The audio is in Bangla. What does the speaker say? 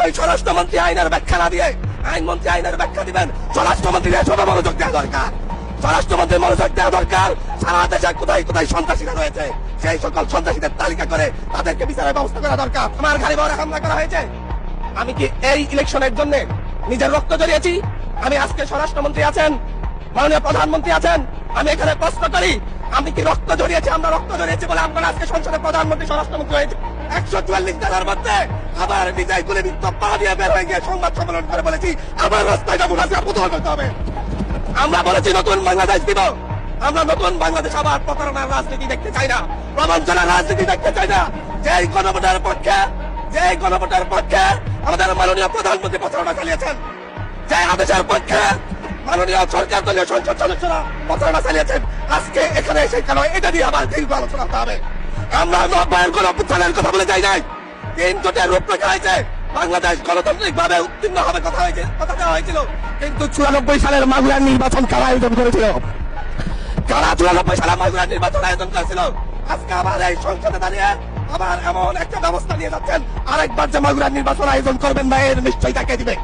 ওই স্বরাষ্ট্রমন্ত্রী আইনের ব্যাখ্যা না দিয়ে আইনমন্ত্রী আইনের ব্যাখ্যা দিবেন। স্বরাষ্ট্রমন্ত্রীর এসবে মনোযোগ দেওয়া দরকার, স্বরাষ্ট্রমন্ত্রীর মনোযোগ দেওয়া দরকার। সারা দেশে কোথায় কোথায় সন্ত্রাসীরা রয়েছে সেই সকল সন্ত্রাসীদের তালিকা করে তাদেরকে বিচারের ব্যবস্থা করা দরকার। আমার গাড়ি বড় হামলা করা হয়েছে, আমি কি এই ইলেকশনের জন্য নিজের রক্ত জড়িয়েছি? আমি আজকে স্বরাষ্ট্রমন্ত্রী আছেন, মাননীয় প্রধানমন্ত্রী আছেন, আমি এখানে প্রশ্ন করি আমি কি রক্ত জড়িয়েছি? আমরা রক্ত জড়িয়েছি বলে আমরা আজকে সংসদের প্রধানমন্ত্রী স্বরাষ্ট্রমন্ত্রী হয়েছে। 144 জেলার মধ্যে আবার বিজয় গুলি পা দিয়ে বের হয়ে গিয়ে সংবাদ সম্মেলন করে বলেছি আবার রাস্তায় যাবো, রাস্তা প্রতিহত করতে হবে। আমরা বলেছি নতুন বাংলাদেশ দিব, আমরা নতুন বাংলাদেশ আবার প্রতারণার রাজনীতি দেখতে চাই না, প্রবঞ্চনার রাজনীতি দেখতে চাই না। যেই গণভোটের পক্ষে আমাদের মাননীয় প্রধানমন্ত্রী প্রচারণা চালিয়েছেন, যে আদেশের পক্ষে মাননীয় সরকার দলীয় সংসদ সদস্যরা প্রচারণা চালিয়েছেন, আজকে এখানে এসে কেন এটা নিয়ে আবার দীর্ঘ আলোচনা করতে হবে? আমরা নব্বইয়ের কোন অভ্যুত্থানের কথা বলে যাই নাই। 3 জোটের রূপরেখা হয়েছে, বাংলাদেশ গণতান্ত্রিক ভাবে উত্তীর্ণ হবে কথা দেওয়া হয়েছিল, কিন্তু 94 সালের মাগুরার নির্বাচন কারা আয়োজন করেছিল? কারা 94 সালে মাগুরার নির্বাচন আয়োজন করেছিল? আজকে আবার এই সংসদে দাঁড়িয়ে আবার এমন একটা ব্যবস্থা নিয়ে যাচ্ছেন, আরেকবার যে মাগুরার নির্বাচন আয়োজন করবেন না, এর নিশ্চয়তা কে দিবে?